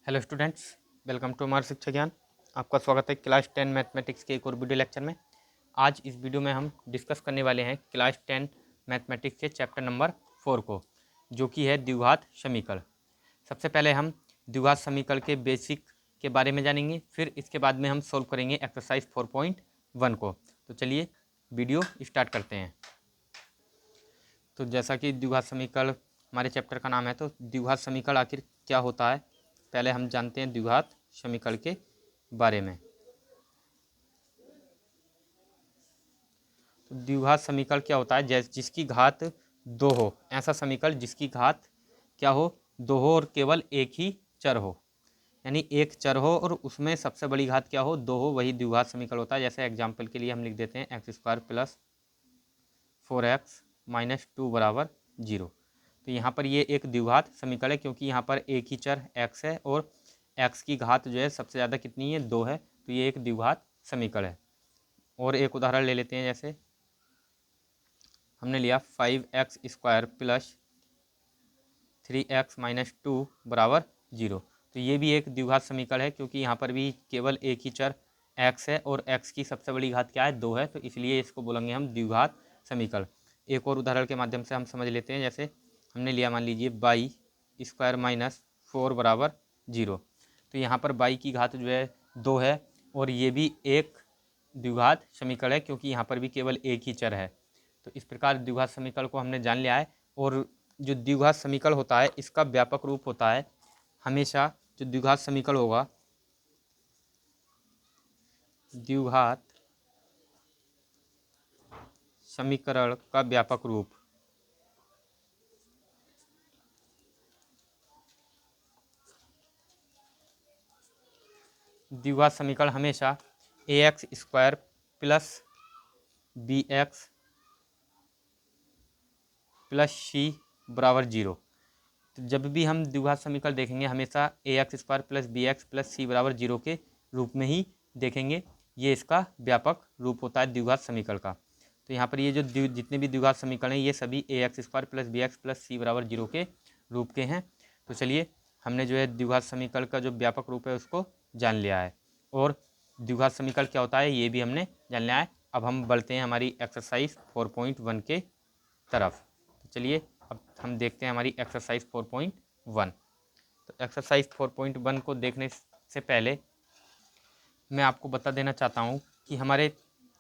Hello students, welcome to हमारा शिक्षा ज्ञान। आपका स्वागत है क्लास 10 मैथमेटिक्स के एक और वीडियो लेक्चर में। आज इस वीडियो में हम डिस्कस करने वाले हैं क्लास 10 मैथमेटिक्स के चैप्टर नंबर 4 को, जो कि है द्विघात समीकरण। सबसे पहले हम द्विघात समीकरण के बेसिक के बारे में जानेंगे, फिर इसके बाद में हम सॉल्व करेंगे एक्सरसाइज 4.1 को। तो चलिए वीडियो स्टार्ट करते हैं। तो जैसा कि द्विघात समीकरण हमारे चैप्टर का नाम है, तो द्विघात समीकरण आखिर क्या होता है, पहले हम जानते हैं द्विघात समीकरण के बारे में। तो द्विघात समीकरण क्या होता है, जिसकी घात दो हो, ऐसा समीकरण जिसकी घात क्या हो, दो हो और केवल एक ही चर हो, यानी एक चर हो और उसमें सबसे बड़ी घात क्या हो, दो हो, वही द्विघात समीकरण होता है। जैसे एग्जाम्पल के लिए हम लिख देते हैं x² + 4x - 2 = 0। तो यहाँ पर ये एक द्विघात समीकरण है, क्योंकि यहाँ पर एक ही चर x है और x की घात जो है सबसे ज़्यादा कितनी है, 2 है। तो ये एक द्विघात समीकरण है। और एक उदाहरण ले लेते हैं। जैसे हमने लिया 5x² + 3x - 2 = 0। तो ये भी एक द्विघात समीकरण है, क्योंकि यहाँ पर भी केवल एक ही चर x है और x की सबसे बड़ी घात क्या है, 2 है। तो इसलिए इसको बोलेंगे हम द्विघात समीकरण। एक और उदाहरण के माध्यम से हम समझ लेते हैं। जैसे हमने लिया, मान लीजिए y² - 4 = 0। तो यहाँ पर y की घात जो है 2 है और ये भी एक द्विघात समीकरण है, क्योंकि यहाँ पर भी केवल एक ही चर है। तो इस प्रकार द्विघात समीकरण को हमने जान लिया है। और जो द्विघात समीकरण होता है, इसका व्यापक रूप होता है, हमेशा जो द्विघात समीकरण होगा, द्विघात समीकरण का व्यापक रूप द्विघात समीकरण हमेशा ax² + bx + c = 0। तो जब भी हम द्विघात समीकरण देखेंगे, हमेशा ax² + bx + c = 0 के रूप में ही देखेंगे। ये इसका व्यापक रूप होता है द्विघात समीकरण का। तो यहाँ पर ये जो जितने भी द्विघात समीकरण हैं, ये सभी ax² + bx + c = 0 के रूप के हैं। तो चलिए, हमने जो है द्विघात समीकरण का जो व्यापक रूप है उसको जान लिया है, और द्विघात समीकरण क्या होता है ये भी हमने जान लिया है। अब हम बढ़ते हैं हमारी एक्सरसाइज 4.1 के तरफ। तो चलिए, अब हम देखते हैं हमारी एक्सरसाइज 4.1। तो एक्सरसाइज 4.1 को देखने से पहले मैं आपको बता देना चाहता हूँ कि हमारे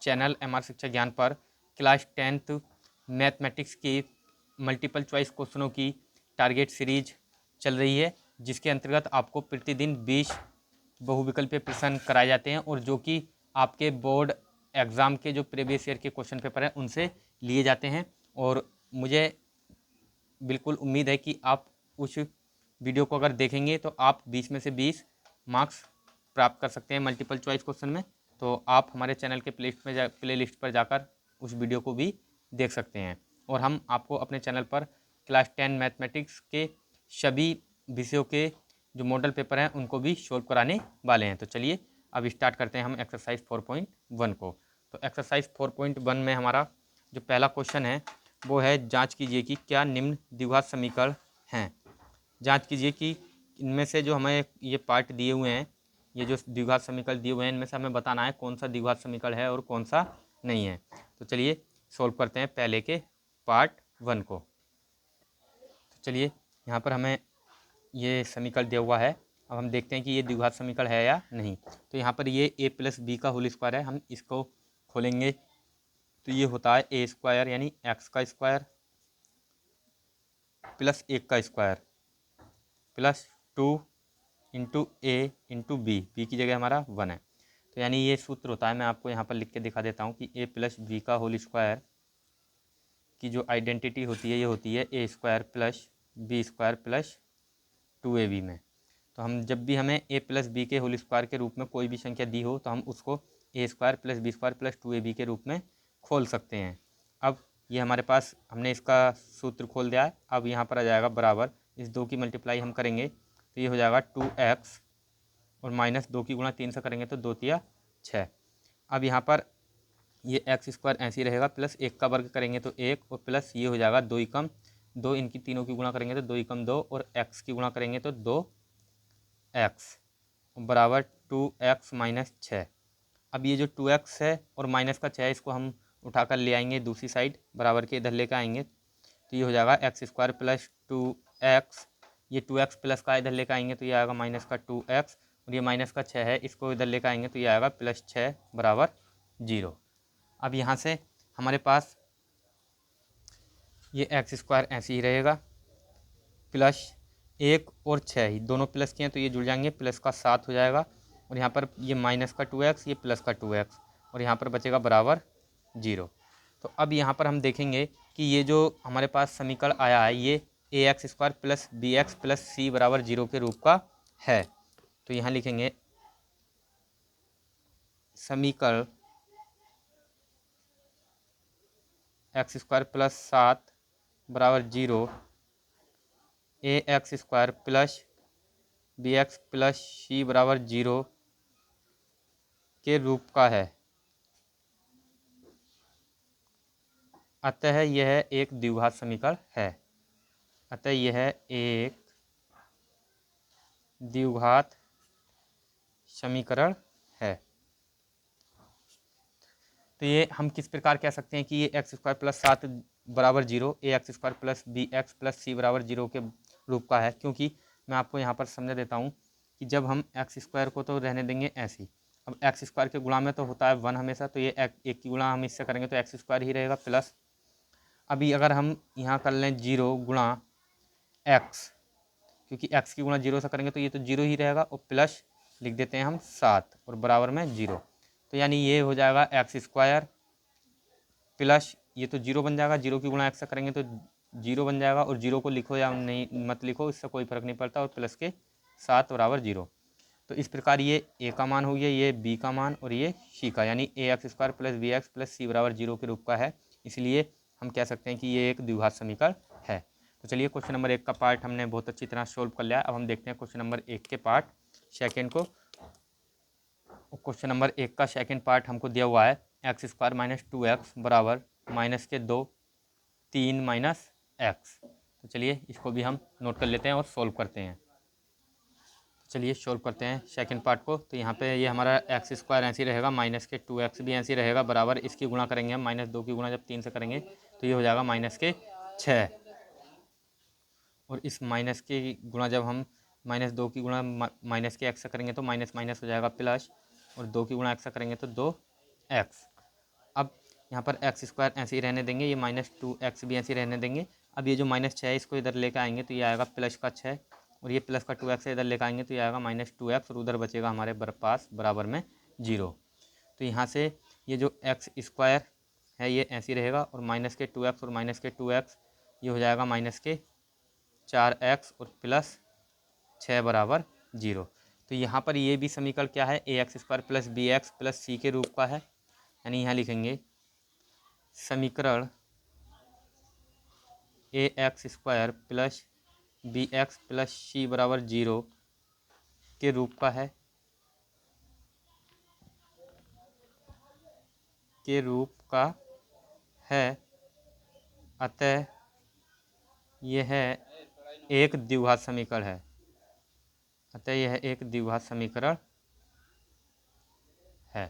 चैनल एमआर शिक्षा ज्ञान पर क्लास 10th मैथमेटिक्स की मल्टीपल चॉइस क्वेश्चनों की टारगेट सीरीज चल रही है, जिसके अंतर्गत आपको प्रतिदिन 20 बहुविकल्पीय प्रश्न कराए जाते हैं, और जो कि आपके बोर्ड एग्ज़ाम के जो प्रीवियस ईयर के क्वेश्चन पेपर हैं उनसे लिए जाते हैं। और मुझे बिल्कुल उम्मीद है कि आप उस वीडियो को अगर देखेंगे तो आप 20 में से 20 मार्क्स प्राप्त कर सकते हैं मल्टीपल चॉइस क्वेश्चन में। तो आप हमारे चैनल के प्ले लिस्ट पर जाकर उस वीडियो को भी देख सकते हैं। और हम आपको अपने चैनल पर क्लास 10 मैथमेटिक्स के सभी विषयों के जो मॉडल पेपर हैं उनको भी सॉल्व कराने वाले हैं। तो चलिए, अब स्टार्ट करते हैं हम एक्सरसाइज 4.1 को। तो एक्सरसाइज 4.1 में हमारा जो पहला क्वेश्चन है वो है, जांच कीजिए कि क्या निम्न द्विघात समीकरण हैं। जांच कीजिए कि इनमें से जो हमें ये पार्ट दिए हुए हैं, ये जो द्विघात समीकरण दिए हुए हैं, इनमें से हमें बताना है कौन सा द्विघात समीकरण है और कौन सा नहीं है। तो चलिए सॉल्व करते हैं पहले के पार्ट 1 को। तो चलिए, यहाँ पर हमें ये समीकरण दिया हुआ है। अब हम देखते हैं कि ये द्विघात समीकरण है या नहीं। तो यहाँ पर ये a + b² है, हम इसको खोलेंगे तो ये होता है a² यानी x² + 1² + 2 × a × b की जगह हमारा 1 है। तो यानी ये सूत्र होता है, मैं आपको यहाँ पर लिख के दिखा देता हूँ कि a + b² की जो आइडेंटिटी होती है, ये होती है a² + b² + 2ab में। तो हम जब भी हमें a + b² के रूप में कोई भी संख्या दी हो, तो हम उसको a² + b² + 2ab के रूप में खोल सकते हैं। अब ये हमारे पास, हमने इसका सूत्र खोल दिया है। अब यहाँ पर आ जाएगा बराबर, इस 2 की मल्टीप्लाई हम करेंगे तो ये हो जाएगा 2x, और -2 की गुणा 3 से करेंगे तो 2 तिया 6। अब यहाँ पर ये x² ऐसे ही रहेगा, प्लस 1 का वर्ग करेंगे तो 1, और प्लस ये हो जाएगा 2 × 2, इनकी तीनों की गुणा करेंगे तो 2 × 2, और x की गुणा करेंगे तो 2 एक्स बराबर 2x माइनस 6। अब ये जो 2x है और माइनस का 6 है, इसको हम उठाकर ले आएंगे दूसरी साइड, बराबर के इधर लेकर आएंगे तो ये हो जाएगा एक्स स्क्वायर प्लस 2x। ये 2x प्लस का इधर लेकर आएंगे तो ये आएगा माइनस का 2x, और ये माइनस का 6 है, इसको इधर लेकर आएंगे तो ये आएगा प्लस 6 बराबर 0। अब यहाँ से हमारे पास ये एक्स स्क्वायर ऐसे ही रहेगा, प्लस 1 और 6 ही दोनों प्लस के हैं तो ये जुड़ जाएंगे, प्लस का 7 हो जाएगा, और यहाँ पर ये माइनस का 2x, ये प्लस का 2x, और यहाँ पर बचेगा बराबर 0। तो अब यहाँ पर हम देखेंगे कि ये जो हमारे पास समीकरण आया है ये A X square plus B X plus C बराबर 0 के रूप का है। तो यहाँ लिखेंगे समीकरण एक्स स्क्वायर प्लस 7 बराबर 0 A X square plus B X plus C बराबर 0 के रूप का है। अतः यह एक द्विघात समीकरण है। अतः यह एक द्विघात समीकरण है। तो ये हम किस प्रकार कह सकते हैं कि ये एक्स स्क्वायर प्लस 7 बराबर 0 A X square plus B X plus C बराबर 0 के रूप का है, क्योंकि मैं आपको यहाँ पर समझा देता हूँ कि जब हम एक्स स्क्वायर को तो रहने देंगे ऐसे ही, अब एक्स स्क्वायर के गुणा में तो होता है 1 हमेशा, तो ये एक की गुणा हम इससे करेंगे तो एक्स स्क्वायर ही रहेगा प्लस। अभी अगर हम यहाँ कर लें 0 गुणा एक्स, क्योंकि एक्स की गुणा 0 से करेंगे तो ये तो 0 ही रहेगा, और प्लस लिख देते हैं हम 7 और बराबर में 0। तो यानी ये हो जाएगा एक्स स्क्वायर प्लस ये तो 0 बन जाएगा, 0 की गुणा एक्स से करेंगे तो 0 बन जाएगा, और 0 को लिखो या नहीं मत लिखो इससे कोई फर्क नहीं पड़ता, और प्लस के 7 बराबर 0। तो इस प्रकार ये ए का मान हो गया, ये बी का मान और ये सी का, यानी A X square plus B X plus C बराबर 0 के रूप का है। इसलिए हम कह सकते हैं कि ये एक द्विघात समीकरण है। तो चलिए क्वेश्चन नंबर 1 का पार्ट हमने बहुत अच्छी तरह सोल्व कर लिया है। अब हम देखते हैं क्वेश्चन नंबर 1 के पार्ट सेकेंड को। क्वेश्चन नंबर 1 का सेकेंड पार्ट हमको दिया हुआ है एक्स स्क्वायर माइनस 2x बराबर माइनस के 2 3 माइनस एक्स। तो चलिए इसको भी हम नोट कर लेते हैं और सोल्व करते हैं। चलिए सोल्व करते हैं सेकंड पार्ट को। तो यहाँ पे ये हमारा एक्स स्क्वायर ऐसे ही रहेगा, माइनस के 2x भी ऐसे ही रहेगा, बराबर इसकी गुणा करेंगे हम माइनस 2 की गुणा जब 3 से करेंगे तो ये हो जाएगा माइनस के 6, और इस माइनस की गुणा जब हम माइनस 2 की गुणा माइनस के एक्स से करेंगे तो माइनस माइनस हो जाएगा प्लस, और 2 की गुणा एक्स से करेंगे तो 2x। अब यहाँ पर एक्स स्क्वायर ऐसे ही रहने देंगे, ये माइनस 2x भी ऐसे ही रहने देंगे। अब ये जो माइनस 6 है इसको इधर लेकर आएंगे तो ये आएगा प्लस का 6, और ये प्लस का 2x इधर लेकर आएंगे तो ये आएगा माइनस 2x, और उधर बचेगा हमारे पास बराबर में 0। तो यहाँ से ये जो एक्स स्क्वायर है ये ऐसे ही रहेगा, और माइनस के 2x और माइनस के 2x ये हो जाएगा माइनस के 4x और प्लस 6 बराबर 0। तो यहाँ पर ये भी समीकरण क्या है, A X square plus B X plus C के रूप का है। यानी यहाँ लिखेंगे समीकरण A X square plus B X plus C बराबर 0 के रूप का है, अतः यह एक द्विघात समीकरण है। अतः यह एक द्विघात समीकरण है।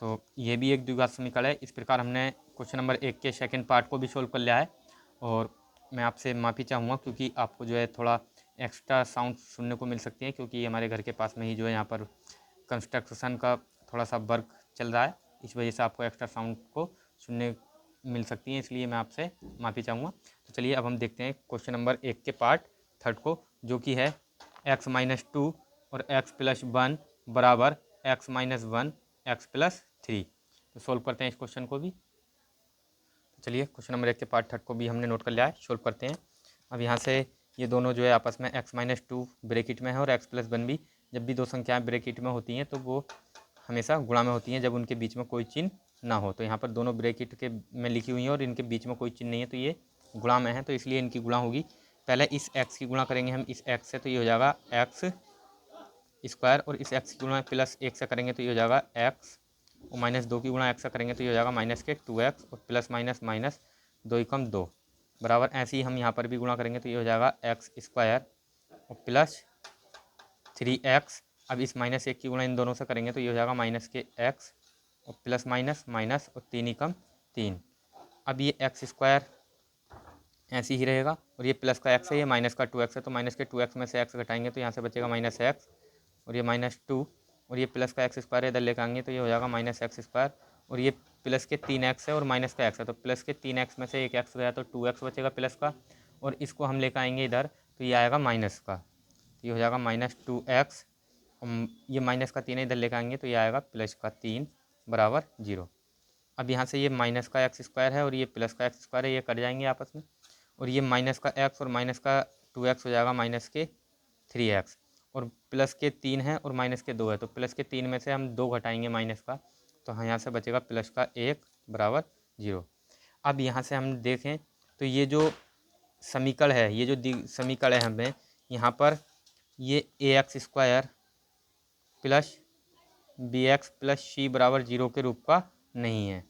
तो ये भी एक द्विघात समीकरण है। इस प्रकार हमने क्वेश्चन नंबर 1 के सेकंड पार्ट को भी सोल्व कर लिया है। और मैं आपसे माफ़ी चाहूँगा क्योंकि आपको जो है थोड़ा एक्स्ट्रा साउंड सुनने को मिल सकती है, क्योंकि हमारे घर के पास में ही जो है यहाँ पर कंस्ट्रक्शन का थोड़ा सा वर्क चल रहा है, इस वजह से आपको एक्स्ट्रा साउंड को सुनने मिल सकती हैं, इसलिए मैं आपसे माफ़ी चाहूँगा। तो चलिए अब हम देखते हैं क्वेश्चन नंबर 1 के पार्ट थर्ड को, जो कि है x माइनस 2 और x प्लस 1 बराबर x माइनस 1 x प्लस 3। तो सोल्व करते हैं इस क्वेश्चन को भी। तो चलिए क्वेश्चन नंबर 1 के पार्ट थर्ड को भी हमने नोट कर लिया है, सोल्व करते हैं। अब यहाँ से ये दोनों जो है आपस में x माइनस 2 ब्रैकेट में है और x प्लस 1 भी। जब भी दो संख्याएं ब्रैकेट में होती हैं तो वो हमेशा गुणा में होती हैं जब उनके बीच में कोई चिन्ह ना हो। तो यहाँ पर दोनों ब्रैकेट के में लिखी हुई हैं और इनके बीच में कोई चिन्ह नहीं है, तो ये गुणा में है, तो इसलिए इनकी गुणा होगी। पहले इस x की गुणा करेंगे हम इस x से, तो ये हो जाएगा x स्क्वायर, और इस x की गुणा प्लस 1 से करेंगे तो ये हो जाएगा x, और माइनस 2 की गुणा x से करेंगे तो ये हो जाएगा माइनस के 2x, और प्लस माइनस माइनस 2 एकम 2 बराबर। ऐसे ही हम यहाँ पर भी गुणा करेंगे तो ये हो जाएगा x स्क्वायर और प्लस 3x। अब इस -1 की गुणा इन दोनों से करेंगे तो ये हो जाएगा -x और प्लस माइनस माइनस और 3 एकम 3। अब ये x² ऐसे ही रहेगा और ये प्लस का x है, ये माइनस का 2x है, तो माइनस के 2x में से x घटाएंगे तो यहाँ से बचेगा -x और ये -2 और ये प्लस का x² इधर लेकर आएंगे तो ये हो जाएगा -x² और ये प्लस के 3x है और माइनस का x है, तो प्लस के 3x में से एक x गया तो 2x बचेगा प्लस का, और इसको हम लेकर आएंगे इधर तो ये आएगा माइनस का, तो ये हो जाएगा -2x। ये माइनस का 3 इधर लेकर आएंगे तो ये आएगा प्लस का 3 बराबर 0। अब यहाँ से ये माइनस का x² है और ये प्लस का x² है, ये कट जाएंगे आपस में, और ये माइनस का x और माइनस का 2x हो जाएगा माइनस के 3x, और प्लस के 3 है और माइनस के 2 है, तो प्लस के 3 में से हम 2 घटाएंगे माइनस का, तो हाँ यहाँ से बचेगा प्लस का 1 बराबर 0। अब यहाँ से हम देखें तो ये जो समीकरण है, ये जो समीकरण है हमें यहाँ पर ये ax² plus bx plus c बराबर 0 के रूप का नहीं है।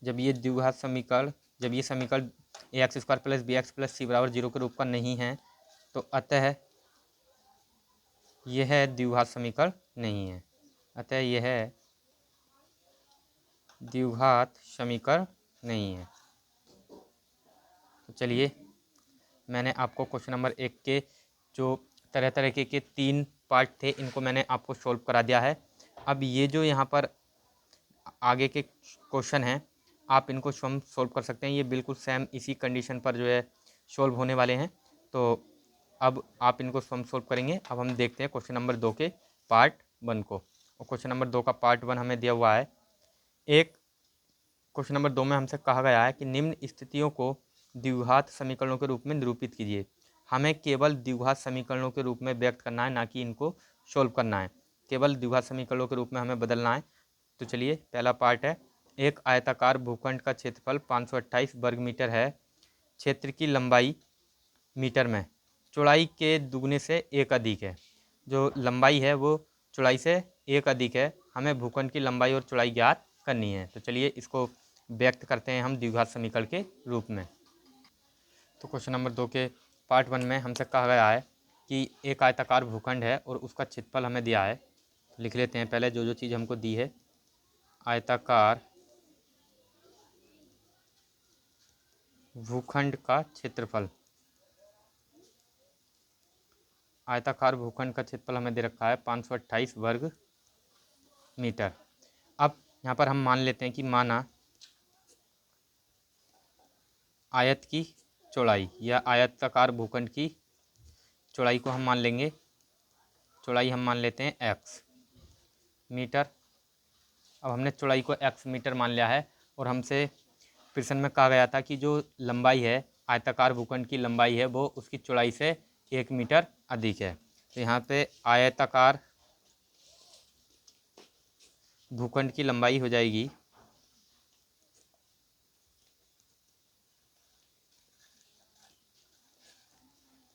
जब ये द्विघात समीकरण, जब ये समीकरण ax² plus bx plus c बराबर 0 के रूप का नहीं है तो अतः यह द्विघात समीकरण नहीं है, अतः यह द्विघात समीकरण नहीं है। तो चलिए मैंने आपको क्वेश्चन नंबर 1 के जो तरह तरह के 3 पार्ट थे इनको मैंने आपको सॉल्व करा दिया है। अब ये जो यहाँ पर आगे के क्वेश्चन हैं आप इनको स्वयं सॉल्व कर सकते हैं, ये बिल्कुल सेम इसी कंडीशन पर जो है सॉल्व होने वाले हैं, तो अब आप इनको स्वयं सॉल्व करेंगे। अब हम देखते हैं क्वेश्चन नंबर 2 के पार्ट 1 को, और क्वेश्चन नंबर 2 का पार्ट 1 हमें दिया हुआ है। एक क्वेश्चन नंबर 2 में हमसे कहा गया है कि निम्न स्थितियों को द्विघात समीकरणों के रूप में निरूपित कीजिए। हमें केवल द्विघात समीकरणों के रूप में व्यक्त करना है, ना कि इनको सॉल्व करना है, केवल द्विघात समीकरणों के रूप में हमें बदलना है। तो चलिए पहला पार्ट है, एक आयताकार भूखंड का क्षेत्रफल 528 वर्ग मीटर है, क्षेत्र की लंबाई मीटर में चौड़ाई के दुगने से एक अधिक है। जो लंबाई है वो चौड़ाई से एक अधिक है, हमें भूखंड की लंबाई और चौड़ाई ज्ञात करनी है। तो चलिए इसको व्यक्त करते हैं हम द्विघात समीकरण के रूप में। तो क्वेश्चन नंबर 2 के पार्ट 1 में हमसे कहा गया है कि एक आयताकार भूखंड है और उसका क्षेत्रफल हमें दिया है। लिख लेते हैं पहले जो जो चीज़ हमको दी है। आयताकार भूखंड का क्षेत्रफल, आयताकार भूखंड का क्षेत्रफल हमें दे रखा है 528 वर्ग मीटर। अब यहाँ पर हम मान लेते हैं कि माना आयत की चौड़ाई या आयताकार भूखंड की चौड़ाई को हम मान लेंगे, चौड़ाई हम मान लेते हैं x मीटर। अब हमने चौड़ाई को x मीटर मान लिया है और हमसे प्रश्न में कहा गया था कि जो लंबाई है, आयताकार भूखंड की लंबाई है वो उसकी चौड़ाई से 1 मीटर अधिक है। तो यहाँ पे आयताकार भूखंड की लंबाई हो जाएगी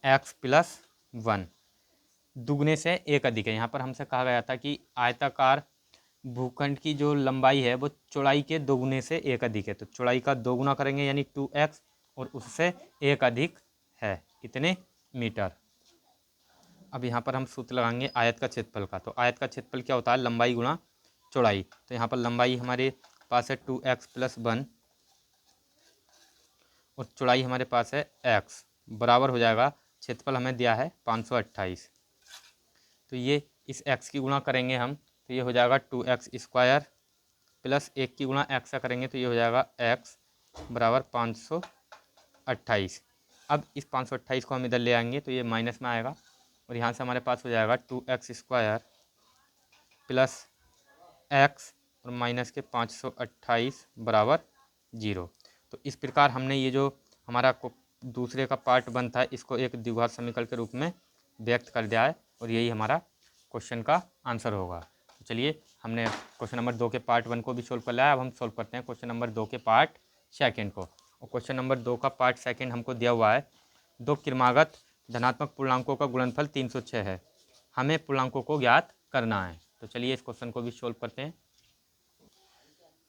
x प्लस 1, दुगने से एक अधिक है। यहाँ पर हमसे कहा गया था कि आयताकार भूखंड की जो लंबाई है वो चौड़ाई के दोगुने से एक अधिक है, तो चौड़ाई का दोगुना करेंगे यानी 2x और उससे एक अधिक है कितने मीटर। अब यहाँ पर हम सूत्र लगाएंगे आयत का क्षेत्रफल का। तो आयत का क्षेत्रफल क्या होता है, लंबाई गुणा चौड़ाई। तो यहाँ पर लंबाई हमारे पास है 2x प्लस 1 और चौड़ाई हमारे पास है x, बराबर हो जाएगा, क्षेत्रफल हमें दिया है 528। तो ये इस x की गुणा करेंगे हम तो ये हो जाएगा 2x² प्लस 1 की गुणा x का करेंगे तो ये हो जाएगा x बराबर 528। अब इस 528 को हम इधर ले आएंगे तो ये माइनस में आएगा और यहाँ से हमारे पास हो जाएगा 2x² प्लस x और माइनस के 528 बराबर 0। तो इस प्रकार हमने ये जो हमारा दूसरे का पार्ट 1 था इसको एक द्विघात समीकरण के रूप में व्यक्त कर दिया है और यही हमारा क्वेश्चन का आंसर होगा। तो चलिए हमने क्वेश्चन नंबर 2 के पार्ट 1 को भी सोल्व कर लिया है। अब हम सोल्व करते हैं क्वेश्चन नंबर 2 के पार्ट 2 को, और क्वेश्चन नंबर 2 का पार्ट 2 हमको दिया हुआ है, दो क्रमागत धनात्मक पूर्णांकों का गुणनफल 306 है, हमें पूर्णांकों को ज्ञात करना है। तो चलिए इस क्वेश्चन को भी सोल्व करते हैं।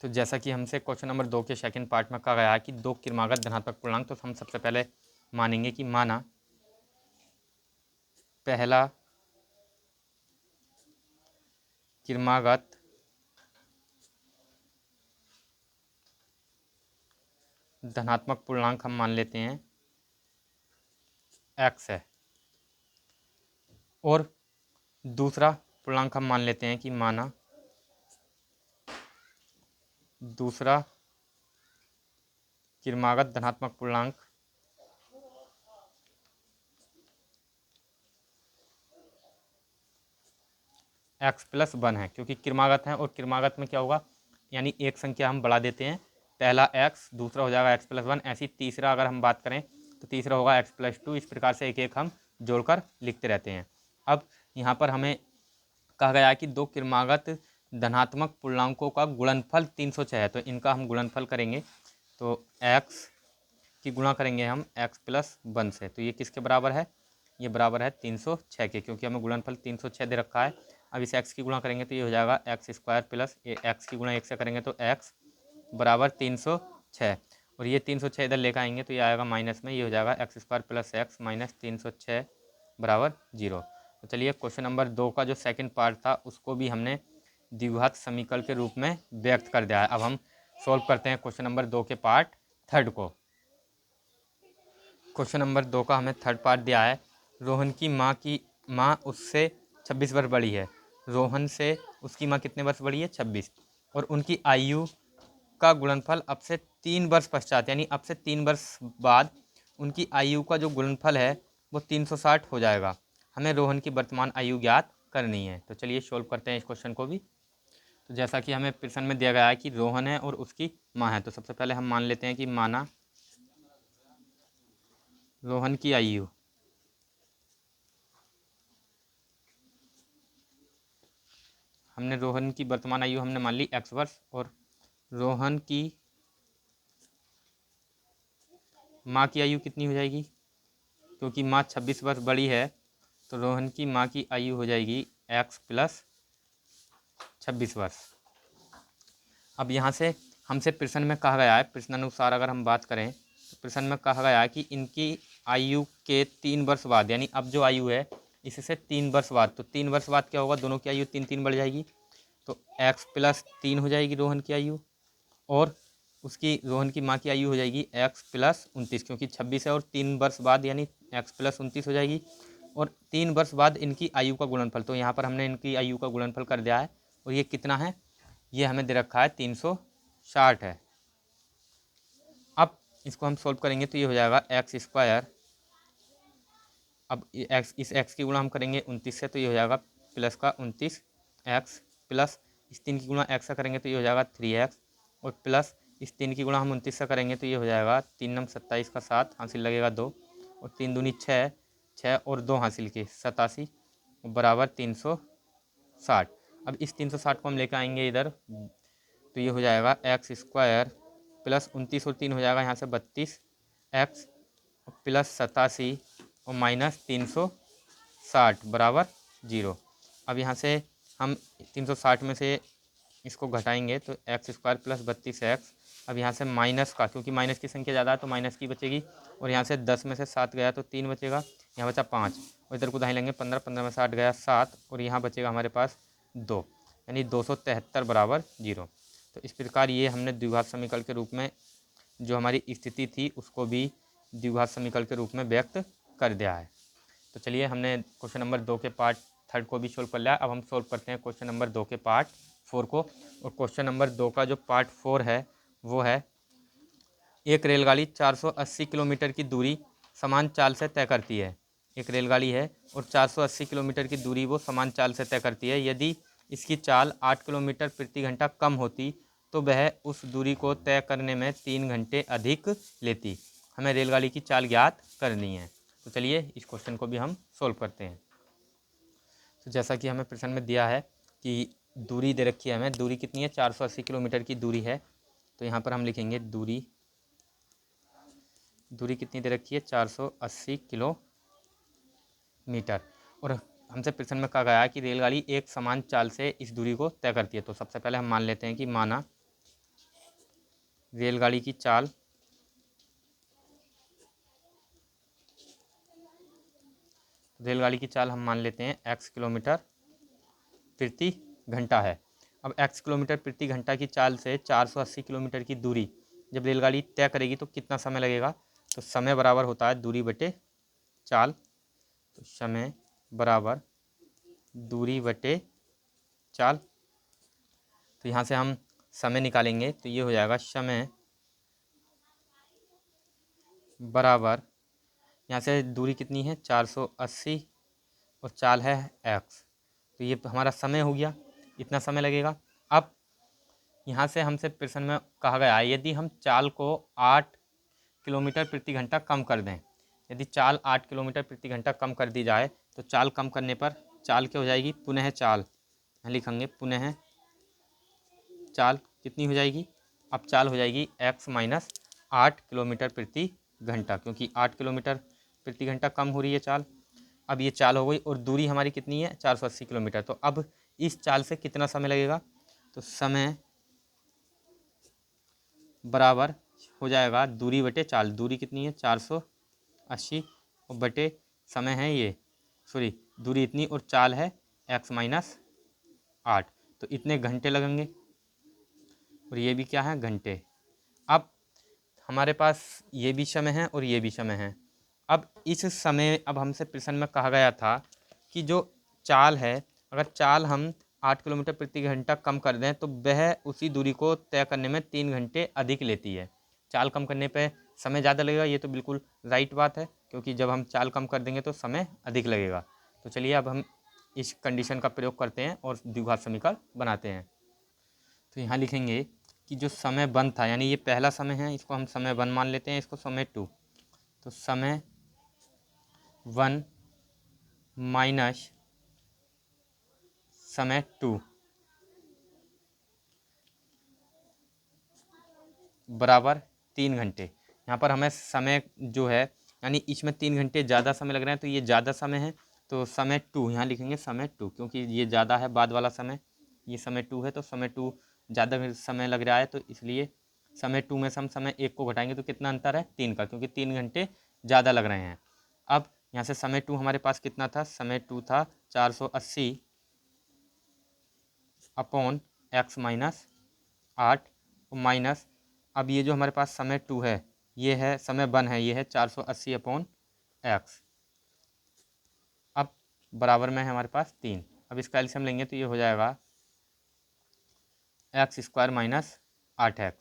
तो जैसा कि हमसे क्वेश्चन नंबर 2 के सेकंड पार्ट में कहा गया है कि दो क्रमागत धनात्मक पूर्णांक, तो हम सबसे पहले मानेंगे कि माना पहला क्रमागत धनात्मक पूर्णांक हम मान लेते हैं x है, और दूसरा पूर्णांक हम मान लेते हैं कि माना दूसरा क्रमागत धनात्मक पूर्णांक x+1 है, क्योंकि क्रमागत है और क्रमागत में क्या होगा, यानी एक संख्या हम बढ़ा देते हैं, पहला x, दूसरा हो जाएगा x+1, ऐसी तीसरा अगर हम बात करें तो तीसरा होगा x+2। इस प्रकार से एक एक हम जोड़कर लिखते रहते हैं। अब यहाँ पर हमें कहा गया है कि दो क्रमागत धनात्मक पूर्णांकों का गुणनफल 306 है, तो इनका हम गुणनफल करेंगे तो x की गुणा करेंगे हम x+1 से, तो ये किसके बराबर है, ये बराबर है 306 के, क्योंकि हमें गुणनफल 306 दे रखा है। अब इस x की गुणा करेंगे तो ये हो जाएगा x² प्लस x की गुणा 1 से करेंगे तो x बराबर 306, और ये 306 इधर लेकर आएंगे तो ये आएगा माइनस में, ये हो जाएगा x² प्लस x माइनस 306 बराबर 0। तो चलिए क्वेश्चन नंबर 2 का जो सेकंड पार्ट था उसको भी हमने द्विघात समीकरण के रूप में व्यक्त कर दिया है। अब हम सॉल्व करते हैं क्वेश्चन नंबर 2 के पार्ट थर्ड को। क्वेश्चन नंबर 2 का हमें थर्ड पार्ट दिया है, रोहन की माँ उससे 26 वर्ष बड़ी है। रोहन से उसकी माँ कितने वर्ष बड़ी है, 26, और उनकी आयु का गुणनफल अब से 3 वर्ष पश्चात, यानी अब से 3 वर्ष बाद उनकी आयु का जो गुणनफल है वो 360 हो जाएगा। हमें रोहन की वर्तमान आयु ज्ञात करनी है। तो चलिए सॉल्व करते हैं इस क्वेश्चन को भी। तो जैसा कि हमें प्रश्न में दिया गया है कि रोहन है और उसकी माँ है, तो सबसे पहले हम मान लेते हैं कि माना रोहन की आयु हमने रोहन की वर्तमान आयु हमने मान ली x वर्ष, और रोहन की माँ की आयु कितनी हो जाएगी, क्योंकि माँ 26 वर्ष बड़ी है तो रोहन की माँ की आयु हो जाएगी x+26 वर्ष। अब यहाँ से हमसे प्रश्न में कहा गया है, प्रश्नानुसार अगर हम बात करें तो प्रश्न में कहा गया है कि इनकी आयु के 3 वर्ष बाद, यानी अब जो आयु है इससे 3 वर्ष बाद, तो 3 वर्ष बाद क्या होगा, दोनों की आयु 3 बढ़ जाएगी, तो x+3 हो जाएगी रोहन की आयु, और उसकी रोहन की माँ की आयु हो जाएगी x+29, क्योंकि 26 है और 3 वर्ष बाद यानी x+29 हो जाएगी, और 3 वर्ष बाद इनकी आयु का गुणनफल, तो यहाँ पर हमने इनकी आयु का गुणनफल कर दिया है, और ये कितना है, ये हमें दे रखा है 360 है। अब इसको हम सोल्व करेंगे तो ये हो जाएगा x², अब इस x की गुणा हम करेंगे 29 से, तो ये हो जाएगा प्लस का 29x, प्लस इस 3 की गुणा x से करेंगे तो ये हो जाएगा 3x, और प्लस इस 3 की गुणा हम 29 से करेंगे तो ये हो जाएगा 3 नम 27 का 7 हासिल लगेगा 2, और 3 दूनी 6, 6 और 2 हासिल के 87 बराबर 360। अब इस 360 को हम लेकर आएंगे इधर, तो ये हो जाएगा x² प्लस 29 और 3 हो जाएगा यहाँ से 32x प्लस 87 और माइनस 360 बराबर 0। अब यहाँ से हम 360 में से इसको घटाएंगे तो x² प्लस 32x, अब यहाँ से माइनस का, क्योंकि माइनस की संख्या ज़्यादा है तो माइनस की बचेगी, और यहाँ से 10 में से 7 गया तो 3 बचेगा, यहाँ बचा 5, और इधर को दाएं लेंगे 15, 15 में 60 गया 7, और यहाँ बचेगा हमारे पास 2, यानी 273 बराबर 0। तो इस प्रकार ये हमने द्विघात समीकरण के रूप में जो हमारी स्थिति थी उसको भी द्विघात समीकरण के रूप में व्यक्त कर दिया है। तो चलिए हमने क्वेश्चन नंबर 2 के पार्ट थर्ड को भी सोल्व कर लिया। अब हम सोल्व करते हैं क्वेश्चन नंबर 2 के पार्ट 4 को, और क्वेश्चन नंबर 2 का जो पार्ट 4 है वो है, एक रेलगाड़ी 480 किलोमीटर की दूरी समान चाल से तय करती है। एक रेलगाड़ी है और 480 किलोमीटर की दूरी वो समान चाल से तय करती है। यदि इसकी चाल 8 किलोमीटर प्रति घंटा कम होती तो वह उस दूरी को तय करने में 3 घंटे अधिक लेती। हमें रेलगाड़ी की चाल ज्ञात करनी है। तो चलिए इस क्वेश्चन को भी हम सोल्व करते हैं। तो जैसा कि हमें प्रश्न में दिया है कि दूरी दे रखी है, हमें दूरी कितनी है, 480 किलोमीटर की दूरी है, तो यहाँ पर हम लिखेंगे दूरी कितनी दे रखी है, 480 किलोमीटर, और हमसे प्रश्न में कहा गया है कि रेलगाड़ी एक समान चाल से इस दूरी को तय करती है। तो सबसे पहले हम मान लेते हैं कि माना रेलगाड़ी की चाल रेलगाड़ी की चाल हम मान लेते हैं x किलोमीटर प्रति घंटा है। अब x किलोमीटर प्रति घंटा की चाल से 480 किलोमीटर की दूरी जब रेलगाड़ी तय करेगी तो कितना समय लगेगा? तो समय बराबर होता है दूरी बटे चाल। तो समय बराबर दूरी बटे चाल। तो यहाँ से हम समय निकालेंगे तो ये हो जाएगा समय बराबर, यहाँ से दूरी कितनी है 480 और चाल है x, तो ये हमारा समय हो गया, इतना समय लगेगा। अब यहाँ से हमसे प्रश्न में कहा गया है यदि हम चाल को 8 किलोमीटर प्रति घंटा कम कर दें, यदि चाल 8 किलोमीटर प्रति घंटा कम कर दी जाए तो चाल कम करने पर चाल क्या हो जाएगी? पुनः चाल, यहाँ लिखेंगे पुनः चाल कितनी हो जाएगी? अब चाल हो जाएगी x माइनस 8 किलोमीटर प्रति घंटा, क्योंकि 8 किलोमीटर प्रति घंटा कम हो रही है चाल। अब ये चाल हो गई और दूरी हमारी कितनी है? 480 किलोमीटर। तो अब इस चाल से कितना समय लगेगा? तो समय बराबर हो जाएगा दूरी बटे चाल। दूरी कितनी है? 480 और बटे समय है ये, सॉरी दूरी इतनी और चाल है x माइनस 8, तो इतने घंटे लगेंगे और ये भी क्या है? घंटे। अब हमारे पास ये भी समय है और ये भी समय है। अब इस समय, अब हमसे प्रश्न में कहा गया था कि जो चाल है, अगर चाल हम 8 किलोमीटर प्रति घंटा कम कर दें तो वह उसी दूरी को तय करने में 3 घंटे अधिक लेती है। चाल कम करने पे समय ज़्यादा लगेगा, ये तो बिल्कुल राइट बात है, क्योंकि जब हम चाल कम कर देंगे तो समय अधिक लगेगा। तो चलिए अब हम इस कंडीशन का प्रयोग करते हैं और द्विघात समीकरण बनाते हैं। तो यहाँ लिखेंगे कि जो समय वन था, यानी ये पहला समय है, इसको हम समय वन मान लेते हैं, इसको समय टू। तो समय वन माइनस समय टू बराबर 3 घंटे। यहाँ पर हमें समय जो है, यानी इसमें 3 घंटे ज़्यादा समय लग रहे हैं तो ये ज़्यादा समय है, तो समय टू यहाँ लिखेंगे समय टू, क्योंकि ये ज़्यादा है बाद वाला समय, ये समय टू है तो समय टू ज़्यादा समय लग रहा है, तो इसलिए समय टू में से हम समय एक को घटाएंगे तो कितना अंतर है? 3 का, क्योंकि 3 घंटे ज़्यादा लग रहे हैं। अब यहाँ से समय टू हमारे पास कितना था? समय टू था 480 अपॉन x माइनस 8 माइनस, अब ये जो हमारे पास समय टू है, ये है समय वन है, ये है 480 अपॉन x। अब बराबर में है हमारे पास 3। अब इसका एलसीएम लेंगे तो ये हो जाएगा x square minus 8x,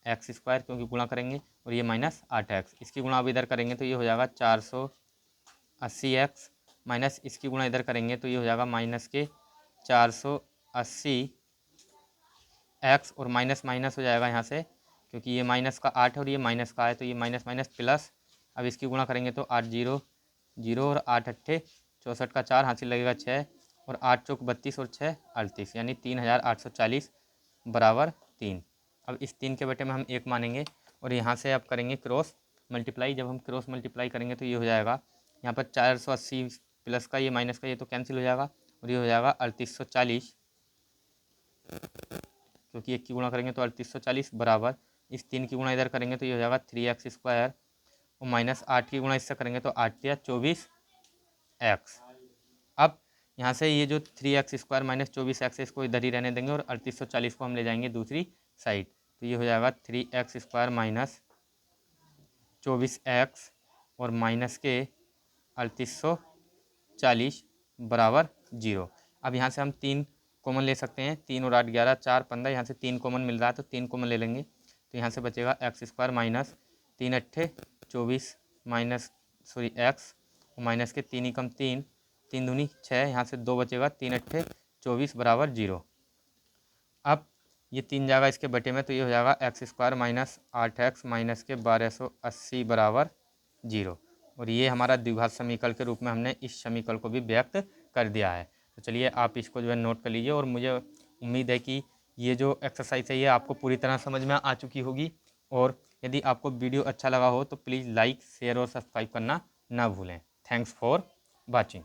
x square क्योंकि गुणा करेंगे, और ये माइनस 8x, इसकी गुणा अब इधर करेंगे तो ये हो जाएगा 480x माइनस इसकी गुणा इधर करेंगे तो ये हो जाएगा माइनस के 480x, और माइनस माइनस हो जाएगा यहाँ से, क्योंकि ये माइनस का 8 है और ये माइनस का है, तो ये माइनस माइनस प्लस। अब इसकी गुणा करेंगे तो 8 0 0 और 8 अट्ठे 64 का 4 हासिल लगेगा 6, और 8 चौक 32 और 6 38, यानी 3840 बराबर 3। अब इस 3 के बटे में हम 1 मानेंगे और यहाँ से अब करेंगे क्रॉस मल्टीप्लाई। जब हम क्रॉस मल्टीप्लाई करेंगे तो ये हो जाएगा, यहाँ पर 480 प्लस का ये माइनस का ये तो कैंसिल हो जाएगा, और ये हो जाएगा 3840, क्योंकि 1 की गुणा करेंगे तो 3840 बराबर इस 3 की गुणा इधर करेंगे तो ये हो जाएगा 3x स्क्वायर, और माइनस 8 की गुणा इससे करेंगे तो 8 या 24x। अब यहाँ से ये जो 3x स्क्वायर माइनस 24x इसको इधर ही रहने देंगे और 3840 को हम ले जाएंगे दूसरी साइड, तो ये हो जाएगा 3x स्क्वायर माइनस 24x और माइनस के 3840 बराबर 0। अब यहाँ से हम 3 कॉमन ले सकते हैं, 3 और 8 11 4 15, यहाँ से 3 कॉमन मिल रहा है तो 3 कॉमन ले लेंगे, तो यहाँ से बचेगा x square minus 3 अट्ठे 24 minus sorry x, और माइनस के 3 ही कम 3 3 दूनी 6, यहाँ से 2 बचेगा 3 अट्ठे 24 बराबर 0। अब ये 3 जाएगा इसके बटे में तो ये हो जाएगा x square minus 8x minus के 1280 बराबर 0, और ये हमारा द्विघात समीकरण के रूप में हमने इस समीकरण को भी व्यक्त कर दिया है। तो चलिए आप इसको जो है नोट कर लीजिए, और मुझे उम्मीद है कि ये जो एक्सरसाइज है ये आपको पूरी तरह समझ में आ चुकी होगी, और यदि आपको वीडियो अच्छा लगा हो तो प्लीज़ लाइक शेयर और सब्सक्राइब करना ना भूलें। Thanks for watching.